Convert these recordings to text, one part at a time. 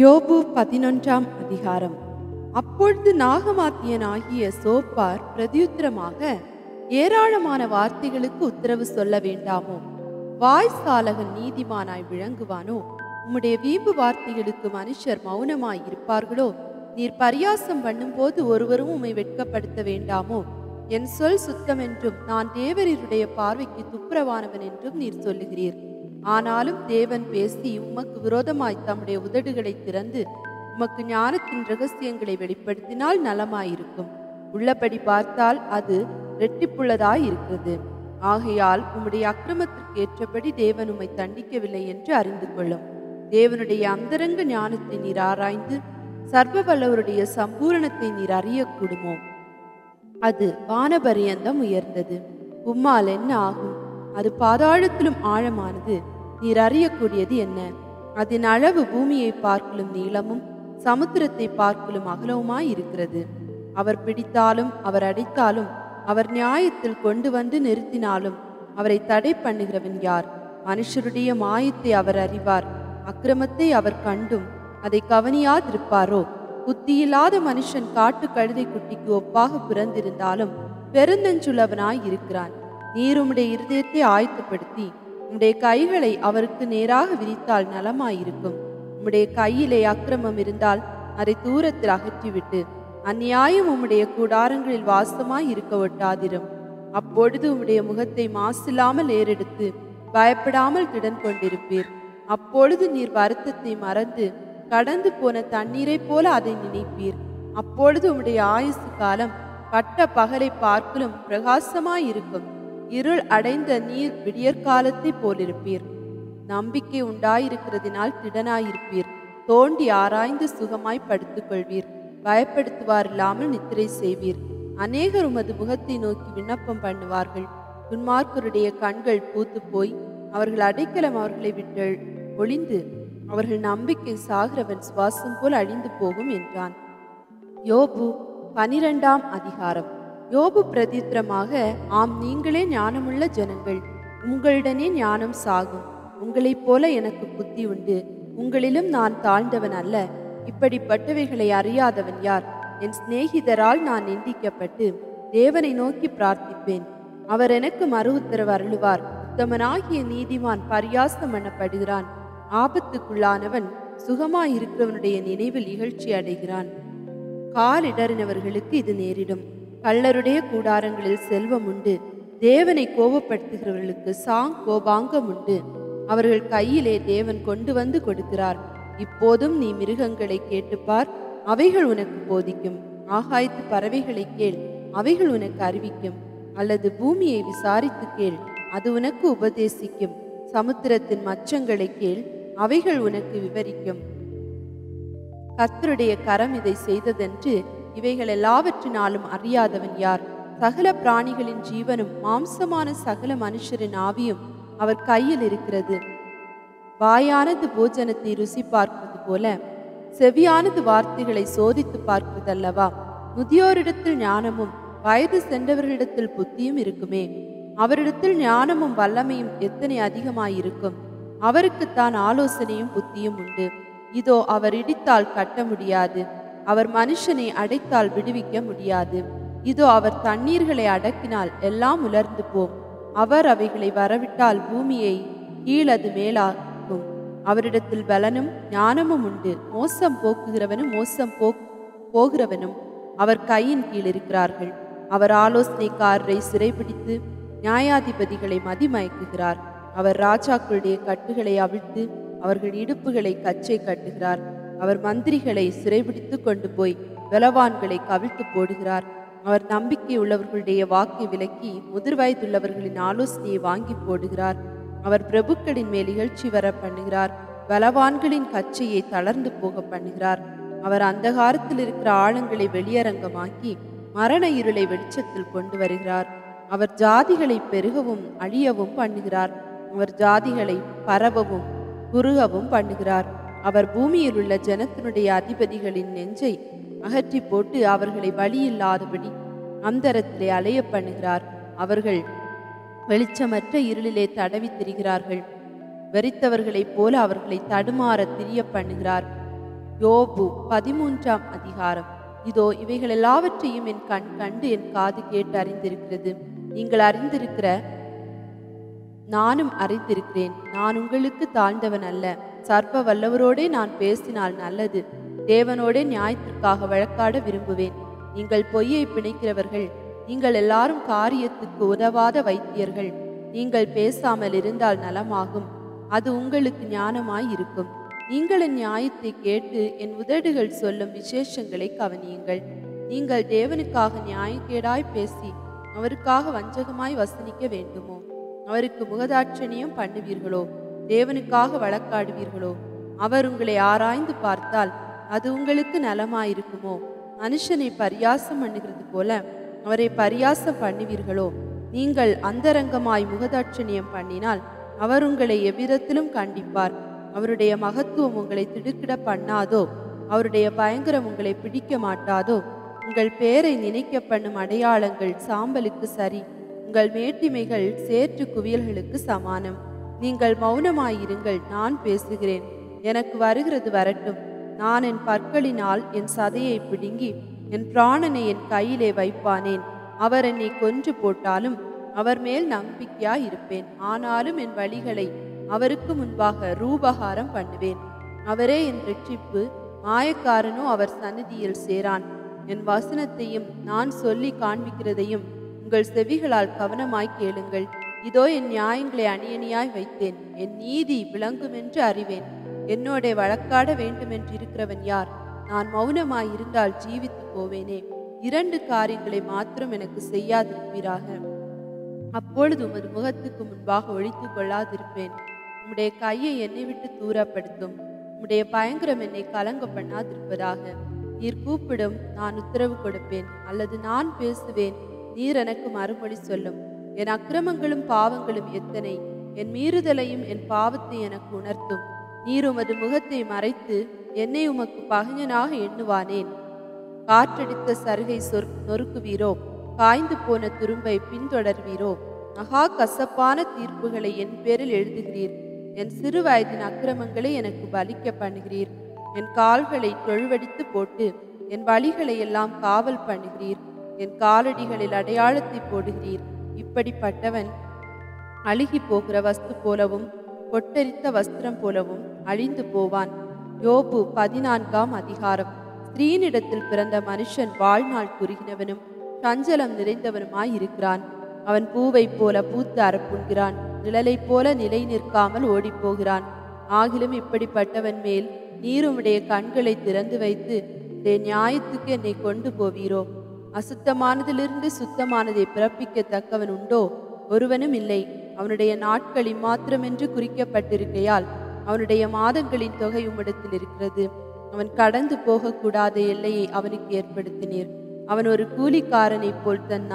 யோபு 11ஆம் அதிகாரம். அப்பொழுது நாகமாத்தியனாகிய சோப்பார் பிரதியுத்தரமாக, ஏராளமான வார்த்தைகளுக்கு உத்தரவு சொல்ல வேண்டாமோ? வாய்சாலகன் நீதிமானாய் விளங்குவானோ? உம்முடைய வீம்பு வார்த்தைகளுக்கு மனுஷர் மௌனமாய் இருப்பார்களோ? நீர் பரியாசம் பண்ணும்போது ஒருவரும் உம்மை வெட்கப்படுத்த வேண்டாமோ? என் சொல் சுத்தம் என்றும் நான் தேவரீருடைய பார்வைக்கு துப்புரவானவன் என்றும் நீர் சொல்லுகிறீர். ஆனாலும் தேவன் பேசி உமக்கு விரோதமாய் தம்முடைய உதடுகளை திறந்து உமக்கு ஞானத்தின் இரகசியங்களை வெளிப்படுத்தினால் நலமாயிருக்கும். உள்ளபடி பார்த்தால் அது இரட்டிப்புள்ளதாய் இருக்கிறது. ஆகையால் உம்முடைய அக்கிரமத்திற்கு ஏற்றபடி தேவன் உம்மை தண்டிக்கவில்லை என்று அறிந்து கொள்ளும். தேவனுடைய அந்தரங்க ஞானத்தை நீர் ஆராய்ந்து சர்வ வல்லவருடைய சம்பூரணத்தை நீர் அறியக்கூடுமோ? அது வானபரியந்தம் உயர்ந்தது. உம்மால் என்ன ஆகும்? அது பாதாளத்திலும் ஆழமானது. நீர் அறியக்கூடியது என்ன? அதன் அளவு பூமியை பார்க்கலும் நீளமும் சமுத்திரத்தை பார்க்கலும் அகலவுமாய் இருக்கிறது. அவர் பிடித்தாலும் அவர் அடைத்தாலும் அவர் நியாயத்தில் கொண்டு வந்து நிறுத்தினாலும் அவரை தடை பண்ணுகிறவன் யார்? மனுஷருடைய மாயத்தை அவர் அறிவார். அக்கிரமத்தை அவர் கண்டும் அதை கவனியாதிருப்பாரோ? புத்தியில்லாத மனுஷன் காட்டு கழுதை குட்டிக்கு ஒப்பாக பிறந்திருந்தாலும் பெருந்தஞ்சுள்ளவனாய் இருக்கிறான். நீர் உம்முடைய இருதயத்தை ஆயத்தப்படுத்தி உம்முடைய கைகளை அவருக்கு நேராக விரித்தால் நலமாயிருக்கும். உம்முடைய கையிலே அக்கிரமம் இருந்தால் அதை தூரத்தில் அகற்றிவிட்டு அந்நியாயம் உம்முடைய கூடாரங்களில் வாசமாய் இருக்க ஒட்டாதிரும். அப்பொழுது உம்முடைய முகத்தை மாசில்லாமல் ஏறெடுத்து பயப்படாமல் திடன் கொண்டிருப்பீர். அப்பொழுது நீர் வருத்தத்தை மறந்து கடந்து போன தண்ணீரை போல அதை நினைப்பீர். அப்பொழுது உம்முடைய ஆயுசு காலம் பட்ட பகலை பார்க்கலும் பிரகாசமாயிருக்கும். இருள் அடைந்த நீர் விடியற்காலத்தை போலிருப்பீர். நம்பிக்கை உண்டாயிருக்கிறதினால் திடனாயிருப்பீர். தோண்டி ஆராய்ந்து சுகமாய் படுத்துக்கொள்வீர். பயப்படுத்துவார் இல்லாமல் நித்திரை செய்வீர். அநேகர் உமது முகத்தை நோக்கி விண்ணப்பம் பண்ணுவார்கள். துன்மார்க்கருடைய கண்கள் பூத்து போய் அவர்கள் அடைக்கலம் அவர்களை விட்டு ஒளிந்து அவர்கள் நம்பிக்கை சாகிறவன் சுவாசம் போல் அழிந்து போகும் என்றான். யோபு 12ஆம் அதிகாரம். யோபு பிரதித்திரமாக, ஆம், நீங்களே ஞானமுள்ள ஜனங்கள், உங்களிடனே ஞானம் சாகும். உங்களைப் போல எனக்கு புத்தி உண்டு. உங்களிலும் நான் தாழ்ந்தவன் அல்ல. இப்படிப்பட்டவைகளை அறியாதவன் யார்? என் சிநேகிதரால் நான் நிந்திக்கப்பட்டு தேவனை நோக்கி பிரார்த்திப்பேன். அவர் எனக்கு மறு உத்தரவு அருளுவார். உத்தமனாகிய நீதிமான் பரியாசம் பண்ணப்படுகிறான். ஆபத்துக்குள்ளானவன் சுகமாயிருக்கிறவனுடைய நினைவில் இகழ்ச்சி அடைகிறான். காலிடறினவர்களுக்கு இது நேரிடும். கள்ளருடைய கூடாரங்களில் செல்வம் உண்டு. தேவனை கோபப்படுத்துகிறவர்களுக்கு கோபாங்கம் உண்டு. அவர்கள் கையிலே தேவன் கொண்டு வந்து கொடுக்கிறார். இப்போதும் நீ மிருகங்களை கேட்டுப்பார், அவைகள் உனக்கு போதிக்கும். ஆகாயத்து பறவைகளை கேள், அவைகள் உனக்கு அறிவிக்கும். அல்லது பூமியை விசாரித்து கேள், அது உனக்கு உபதேசிக்கும். சமுத்திரத்தின் மச்சங்களை கேள், அவைகள் உனக்கு விவரிக்கும். கர்த்தருடைய கரம் இதை செய்ததென்று இவைகள் எல்லாவற்றினாலும் அறியாதவன் யார்? சகல பிராணிகளின் ஜீவனும் மாம்சமான சகல மனுஷரின் ஆவியும் அவர் கையில் இருக்கிறது. வாயானது போஜனத்தை ருசி பார்ப்பது போல செவியானது வார்த்தைகளை சோதித்து பார்ப்பதல்லவா? முதியோரிடத்தில் ஞானமும் வயது சென்றவர்களிடத்தில் புத்தியும் இருக்குமே. அவரிடத்தில் ஞானமும் வல்லமையும் எத்தனை அதிகமாயிருக்கும்! அவருக்குத்தான் ஆலோசனையும் புத்தியும் உண்டு. இதோ, அவர் இடித்தால் கட்ட முடியாது. அவர் மனுஷனை அடைத்தால் விடுவிக்க முடியாது. இதோ, அவர் தண்ணீர்களை அடக்கினால் எல்லாம் உலர்ந்து போம். அவர் அவைகளை வரவிட்டால் பூமியை கீழது மேலாக்கும். அவரிடத்தில் பலனும் ஞானமும் உண்டு. மோசம் போக்குகிறவனும் போகிறவனும் அவர் கையின் கீழ் இருக்கிறார்கள். அவர் ஆலோசனைக்காரரை சிறைபிடித்து நியாயாதிபதிகளை மதிமயக்குகிறார். அவர் ராஜாக்களுடைய கட்டுகளை அவிழ்த்து அவர்கள் இடுப்புகளை கச்சை கட்டுகிறார். அவர் மந்திரிகளை சிறைபிடித்து கொண்டு போய் பலவான்களை கவிழ்த்து போடுகிறார். அவர் நம்பிக்கை உள்ளவர்களுடைய வாக்கை விலக்கி முதிர் வயதுள்ளவர்களின் ஆலோசனையை வாங்கி போடுகிறார். அவர் பிரபுக்களின் மேல் இகழ்ச்சி வர பண்ணுகிறார். பலவான்களின் கச்சையை தளர்ந்து போக பண்ணுகிறார். அவர் அந்தகாரத்தில் இருக்கிற ஆழங்களை வெளியரங்கமாக்கி மரண இருளை வெளிச்சத்தில் கொண்டு வருகிறார். அவர் ஜாதிகளை பெருகவும் அழியவும் பண்ணுகிறார். அவர் ஜாதிகளை பரவவும் குறுகவும் பண்ணுகிறார். அவர் பூமியில் உள்ள ஜனத்தினுடைய அதிபதிகளின் நெஞ்சை அகற்றி போட்டு அவர்களை வழியில்லாதபடி அந்தரத்திலே அலைய பண்ணுகிறார். அவர்கள் வெளிச்சமற்ற இருளிலே தடவி திரிகிறார்கள். வெறித்தவர்களைப் போல அவர்களை தடுமாற திரிய பண்ணுகிறார். யோபு 13ஆம் அதிகாரம். இதோ இவைகள் எல்லாவற்றையும் என் கண் கண்டு என் காது கேட்டு அறிந்திருக்கிறது. நீங்கள் அறிந்திருக்கிற நானும் அறிந்திருக்கிறேன். நான் உங்களுக்கு தாழ்ந்தவன் அல்ல. சர்வ வல்லவரோடே நான் பேசினால் நல்லது. தேவனோடே நியாயத்திற்காக வழக்காட விரும்புவேன். நீங்கள் பொய்யை பிணைக்கிறவர்கள். நீங்கள் எல்லாரும் காரியத்துக்கு உதவாத வைத்தியர்கள். நீங்கள் பேசாமல் இருந்தால் நலமாகும். அது உங்களுக்கு ஞானமாய் இருக்கும். நீங்கள் என் நியாயத்தை கேட்டு என் உதடுகள் சொல்லும் விசேஷங்களை கவனியுங்கள். நீங்கள் தேவனுக்காக நியாயக்கேடாய் பேசி அவருக்காக வஞ்சகமாய் வசனிக்க வேண்டுமோ? அவருக்கு முகதாட்சணியம் பண்ணுவீர்களோ? தேவனுக்காக வழக்காடுவீர்களோ? அவர் உங்களை ஆராய்ந்து பார்த்தால் அது உங்களுக்கு நலமாயிருக்குமோ? மனுஷனை பரியாசம் பண்ணுகிறது போல அவரை பரியாசம் பண்ணுவீர்களோ? நீங்கள் அந்தரங்கமாய் முகதாட்சணியம் பண்ணினால் அவர் உங்களை எவ்விதத்திலும் கண்டிப்பார். அவருடைய மகத்துவம் உங்களை திடுக்கிட பண்ணாதோ? அவருடைய பயங்கரம் உங்களை பிடிக்க மாட்டாதோ? உங்கள் பேரை நினைக்க பண்ணும் அடையாளங்கள் சாம்பலுக்கு சரி. உங்கள் மேட்டிமைகள் சேற்று குவியல்களுக்கு சமானம். நீங்கள் மௌனமாயிருங்கள், நான் பேசுகிறேன். எனக்கு வருகிறது வரட்டும். நான் என் பற்களினால் என் சதையை பிடுங்கி என் பிராணனை என் கையிலே வைப்பானேன். அவர் என்னை கொன்று போட்டாலும் அவர் மேல் நம்பிக்கையாய் இருப்பேன். ஆனாலும் என் வழிகளை அவருக்கு முன்பாக ரூபகாரம் பண்ணுவேன். அவரே என் இரட்சிப்பு. மாயக்காரனோ அவர் சந்நிதியில் சேரான். என் வசனத்தையும் நான் சொல்லி காண்பிக்கிறதையும் உங்கள் செவிகளால் கவனமாய் கேளுங்கள். இதோ என் நியாயங்களை அணியணியாய் வைத்தேன். என் நீதி விளங்குமென்று அறிவேன். என்னோட வழக்காட வேண்டுமென்று இருக்கிறவன் யார்? நான் மௌனமாய் இருந்தால் ஜீவித்து போவேனே. 2 காரியங்களை மாத்திரம் எனக்கு செய்யாதிருப்பீராக. அப்பொழுது உமது முகத்துக்கு முன்பாக ஒழித்து கொள்ளாதிருப்பேன். உம்முடைய கையை என்னை விட்டு தூரப்படுத்தும். உம்முடைய பயங்கரம் என்னை கலங்க பண்ணாதிருப்பதாக. நீர் கூப்பிடும், நான் உத்தரவு கொடுப்பேன். அல்லது நான் பேசுவேன், நீர் எனக்கு மறுமொழி சொல்லும். என் அக்கிரமங்களும் பாவங்களும் எத்தனை! என் மீறுதலையும் என் பாவத்தை எனக்கு உணர்த்தும். நீர் உமது முகத்தை மறைத்து என்னை உமக்கு பகைஞனாக எண்ணுவானேன். காற்றடித்த சருகை நொறுக்குவீரோ? காய்ந்து போன துரும்பை பின்தொடர்வீரோ? மகா கசப்பான தீர்ப்புகளை என் பேரில் எழுதுகிறீர். என் சிறு வயதின் அக்கிரமங்களை எனக்கு பலிக்க பண்ணுகிறீர். என் கால்களை தொழுவடித்து போட்டு என் வழிகளை எல்லாம் காவல் பண்ணுகிறீர். என் காலடிகளில் அடையாளத்தை போடுகிறீர். இப்படிப்பட்டவன் அழுகி போகிற வஸ்து போலவும் பொட்டரித்த வஸ்திரம் போலவும் அழிந்து போவான். யோபு 14ஆம் அதிகாரம். ஸ்திரீனிடத்தில் பிறந்த மனுஷன் வாழ்நாள் குறுகினவனும் சஞ்சலம் நிறைந்தவனுமாய் இருக்கிறான். அவன் பூவை போல பூத்து அறப்புண்கிறான். நிழலைப் போல நிலை நிற்காமல் ஓடிப்போகிறான். ஆகிலும் இப்படிப்பட்டவன் மேல் நீருமுடைய கண்களை திறந்து வைத்து உடைய நியாயத்துக்கு என்னை கொண்டு போவீரோ? அசுத்தமானதிலிருந்து சுத்தமானதை பிறப்பிக்கத்தக்கவன் உண்டோ? ஒருவனும் இல்லை. அவனுடைய நாட்கள் இம்மாத்திரமென்று குறிக்கப்பட்டிருக்கையால் அவனுடைய மாதங்களின் தொகை உம்மிடத்தில் இருக்கிறது. அவன் கடந்து போகக்கூடாத எல்லையை அவனுக்கு ஏற்படுத்தினீர். அவன் ஒரு கூலிக்காரனைப் போல் தன்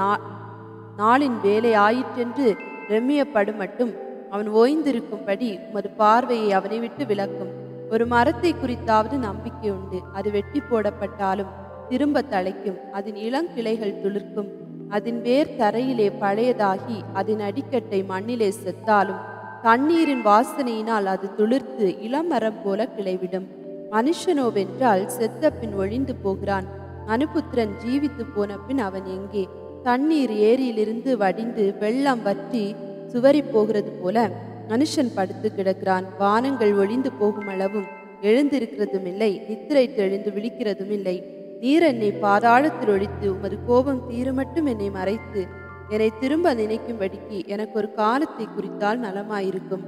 நாளின் வேலை ஆயிற்றென்று ரம்மியப்படும் மட்டும் அவன் ஓய்ந்திருக்கும்படி உமது பார்வையை அவனை விட்டு விலக்கும். ஒரு மரத்தை குறித்தாவது நம்பிக்கை உண்டு. அது வெட்டி போடப்பட்டாலும் திரும்ப தழைக்கும். அதன் இளங்கிளைகள் துளிர்க்கும். அதன் வேர் தரையிலே பழையதாகி அதன் அடிக்கட்டை மண்ணிலே செத்தாலும் தண்ணீரின் வாசனையினால் அது துளிர்த்து இளமரம் போல கிளைவிடும். மனுஷனோவென்றால் செத்த பின் ஒழிந்து போகிறான். மனுபுத்திரன் ஜீவித்து போன பின் அவன் எங்கே? தண்ணீர் ஏரியிலிருந்து வடிந்து வெள்ளம் வற்றி சுவரி போகிறது போல மனுஷன் படுத்து கிடக்கிறான். வானங்கள் ஒழிந்து போகும் அளவும் எழுந்திருக்கிறதும் இல்லை, நித்திரை தெளிந்து விழிக்கிறதும் இல்லை. நீர் என்னை பாதாளத்தில் ஒழித்து உமது கோபம் தீருமட்டும் என்னை மறைத்து என்னை திரும்ப நினைக்கும்படிக்கு எனக்கு ஒரு காலத்தை குறித்தால் நலமாயிருக்கும்.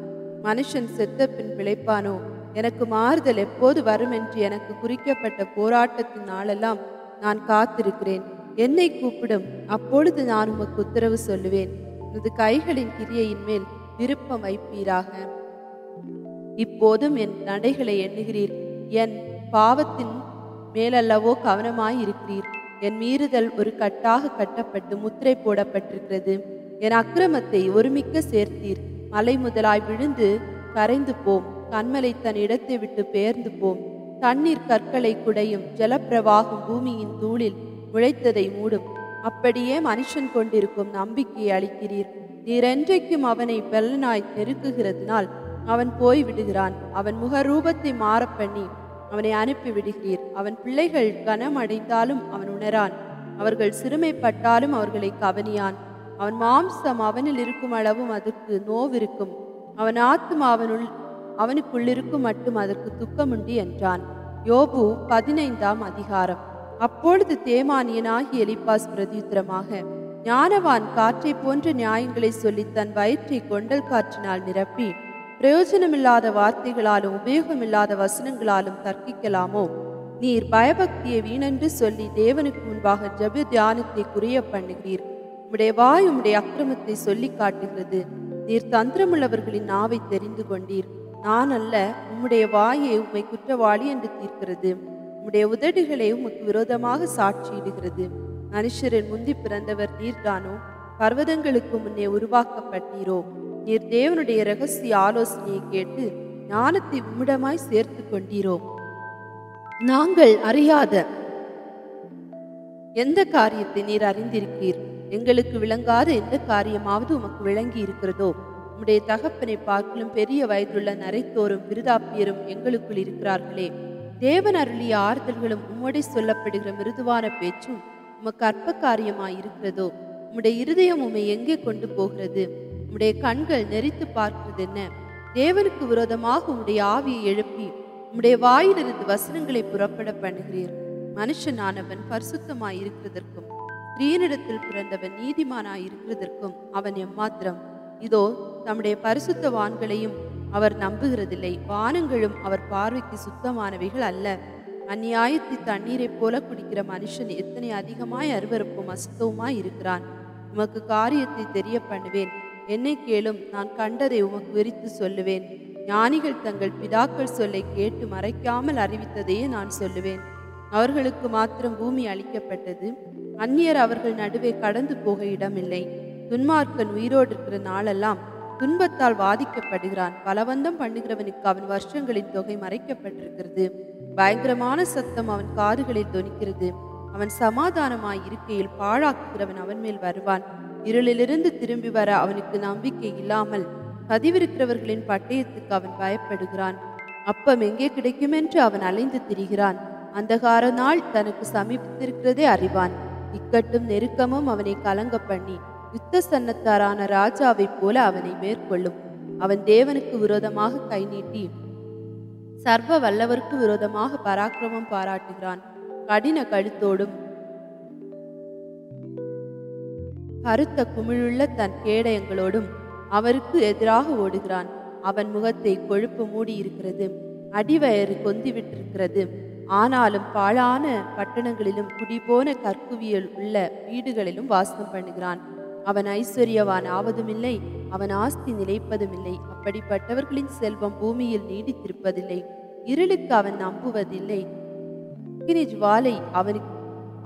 மனுஷன் செத்த பின் பிழைப்பானோ? எனக்கு மாறுதல் எப்போது வரும் என்று எனக்கு குறிக்கப்பட்ட போராட்டத்தின் நாளெல்லாம் நான் காத்திருக்கிறேன். என்னை கூப்பிடும், அப்பொழுது நான் உமக்கு உத்தரவு சொல்லுவேன். எனது கைகளின் கிரியையின் மேல் விருப்பம் வைப்பீராக. இப்போதும் என் நடைகளை எண்ணுகிறீர். என் பாவத்தின் மேலல்லவோ கவனமாயிருக்கிறீர். என் மீறுதல் ஒரு கட்டாக கட்டப்பட்டு முத்திரை போடப்பட்டிருக்கிறது. என் அக்கிரமத்தை ஒருமிக்க சேர்த்தீர். மலை முதலாய் விழுந்து கரைந்து போம். கண்மலை தன் இடத்தை விட்டு பெயர்ந்து போம். தண்ணீர் கற்களை குடையும். ஜலப்பிரவாகம் பூமியின் தூளில் முளைத்ததை மூடும். அப்படியே மனுஷன் கொண்டிருக்கும் நம்பிக்கையை அளிக்கிறீர். நீர் என்றைக்கும் அவனை பெல்லனாய் நெருக்குகிறதுனால் அவன் போய் விடுகிறான். அவன் முகரூபத்தை மாறப்பண்ணி அவனை அனுப்பிவிடுகிறீர். அவன் பிள்ளைகள் கனமடைந்தாலும் அவன் உணரான். அவர்கள் சிறுமைப்பட்டாலும் அவர்களை கவனியான். அவன் மாம்சம் அவனில் இருக்கும் அளவும் அதற்கு நோவிருக்கும். அவன் ஆத்துமா அவனுக்குள்ளிருக்கும் மட்டும் அதற்கு துக்கமுண்டு என்றான். யோபு 15ஆம் அதிகாரம். அப்பொழுது தேமானியனாகிய எலிப்பாஸ் பிரதியுத்தரமாக, ஞானவான் காற்றை போன்ற நியாயங்களை சொல்லி தன் வயிற்றை கொண்டல் காற்றினால் நிரப்பி பிரயோஜனமில்லாத வார்த்தைகளாலும் உபயோகமில்லாத வசனங்களாலும் தர்க்கிக்கலாமோ? நீர் பயபக்தியை வீணென்று சொல்லி தேவனுக்கு முன்பாக ஜெப தியானத்தை குறைய பண்ணுகிறீர். உம்முடைய வாய் உம்முடைய அக்கிரமத்தை சொல்லி காட்டுகிறது. நீர் தந்திரமுள்ளவர்களின் நாவை தெரிந்து கொண்டீர். நான் அல்ல, உம்முடைய வாயை உம்மை குற்றவாளி என்று தீர்க்கிறது. உம்முடைய உதடுகளை உமக்கு விரோதமாக சாட்சியிடுகிறது. மனுஷரின் முந்தி பிறந்தவர் நீர்தானோ? பர்வதங்களுக்கு முன்னே உருவாக்கப்பட்டீரோ? நீர் தேவனுடைய இரகசிய ஆலோசனையை கேட்டு ஞானத்தை உம்மிடமாய் சேர்த்து கொண்டீரோ? நாங்கள் அறியாத எந்த காரியத்தை நீர் அறிந்திருக்கிறீர்? எங்களுக்கு விளங்காத எந்த காரியமாவது உமக்கு விளங்கி இருக்கிறதோ? உம்முடைய தகப்பனை பார்க்கலும் பெரிய வயதுள்ள நரைத்தோரும் விருதாப்பியரும் எங்களுக்குள் இருக்கிறார்களே. தேவன் அருளிய ஆறுதல்களும் உம்முடைய சொல்லப்படுகிற மிருதுவான பேச்சும் உமக்கு அற்ப காரியமாய் இருக்கிறதோ? உம்முடைய இருதயம் உம்மை எங்கே கொண்டு போகிறது? உம்முடைய கண்கள் நெறித்து பார்க்கிறது என்ன? தேவனுக்கு விரோதமாக உம்முடைய ஆவியை எழுப்பி உம்முடைய வாயிலிருந்து வசனங்களை புறப்பட பண்ணுகிறீர். மனுஷனானவன் பரிசுத்தமாய் இருக்கிறதற்கும் ஸ்திரீனிடத்தில் பிறந்தவன் நீதிமானாய் இருக்கிறதற்கும் அவன் எம்மாத்திரம்? இதோ தம்முடைய பரிசுத்தவான்களையும் அவர் நம்புகிறதில்லை. வானங்களும் அவர் பார்வைக்கு சுத்தமானவைகள் அல்ல. அந்நியாயத்தை தண்ணீரை போல குடிக்கிற மனுஷன் எத்தனை அதிகமாய் அருவருப்பும் அசுத்தவுமாய் இருக்கிறான். உமக்கு காரியத்தை தெரிய பண்ணுவேன். என்னை கேளும், நான் கண்டதை உமக்கு விரித்து சொல்லுவேன். ஞானிகள் தங்கள் பிதாக்கள் சொல்லை கேட்டு மறைக்காமல் அறிவித்ததையே நான் சொல்லுவேன். அவர்களுக்கு மாத்திரம் பூமி அளிக்கப்பட்டது. அந்நியர் அவர்கள் நடுவே கடந்து போக இடமில்லை. துன்மார்க்கன் உயிரோடு இருக்கிற நாளெல்லாம் துன்பத்தால் வாதிக்கப்படுகிறான். பலவந்தம் பண்ணுகிறவனுக்கு அவன் வருஷங்களின் தொகை மறைக்கப்பட்டிருக்கிறது. பயங்கரமான சத்தம் அவன் காதுகளில் தொனிக்கிறது. அவன் சமாதானமாய் இருக்கையில் பாழாக்குகிறவன் அவன் மேல் வருவான். இருளிலிருந்து திரும்பி வர அவனுக்கு நம்பிக்கை இல்லாமல் பதிவிருக்கிறவர்களின் பட்டயத்துக்கு அவன் பயப்படுகிறான். அப்பம் எங்கே கிடைக்கும் என்று அவன் அலைந்து திரிகிறான். அந்தகார நாள் தனக்கு சமீபித்திருக்கிறதே அறிவான். இக்கட்டும் நெருக்கமும் அவனை கலங்க பண்ணி யுத்த சன்னத்தாரான ராஜாவைப் போல அவனை மேற்கொள்ளும். அவன் தேவனுக்கு விரோதமாக கை நீட்டி சர்வ வல்லவருக்கு விரோதமாக பராக்கிரமம் பாராட்டுகிறான். கடின கழுத்தோடும் கருத்த குமிழுள்ள தன் கேடயங்களோடும் அவருக்கு எதிராக ஓடுகிறான். அவன் முகத்தை கொழுப்பு மூடி இருக்கிறது, அடிவயறு கொந்திவிட்டிருக்கிறது. ஆனாலும் பாழான பட்டணங்களிலும் குடிபோன கற்குவியல் உள்ள வீடுகளிலும் வாசம் பண்ணுகிறான். அவன் ஐஸ்வர்யவான் ஆவதுமில்லை, அவன் ஆஸ்தி நிலைப்பதுமில்லை. அப்படிப்பட்டவர்களின் செல்வம் பூமியில் நீடித்திருப்பதில்லை. இருளுக்கு அவன் நம்புவதில்லை. அக்கினி ஜுவாலை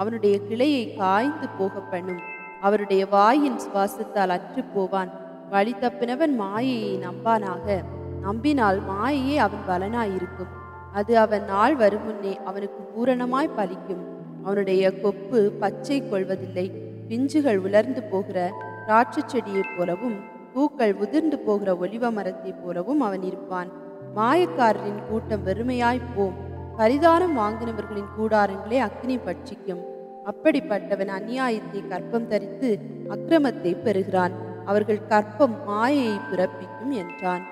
அவனுடைய கிளையை காய்ந்து போக பண்ணும். அவருடைய வாயின் சுவாசத்தால் அற்று போவான். வழி தப்பினவன் மாயையை நம்பானாக. நம்பினால் மாயையே அவன் பலனாயிருக்கும். அது அவன் நாள் வரும் முன்னே அவனுக்கு பூரணமாய் பலிக்கும். அவனுடைய கொப்பு பச்சை கொள்வதில்லை. பிஞ்சுகள் உலர்ந்து போகிற திராட்சை செடியைப் போலவும் பூக்கள் உதிர்ந்து போகிற ஒலிவ மரத்தைப் போலவும் அவன் இருப்பான். மாயக்காரரின் கூட்டம் வெறுமையாய் போம். பரிதானம் வாங்கினவர்களின் கூடாரங்களே அக்கினி பட்சிக்கும். அப்படிப்பட்டவன் அநியாயத்தை கற்பம் தரித்து அக்கிரமத்தை பெறுகிறான். அவர்கள் கற்பம் மாயையை பிறப்பிக்கும் என்றான்.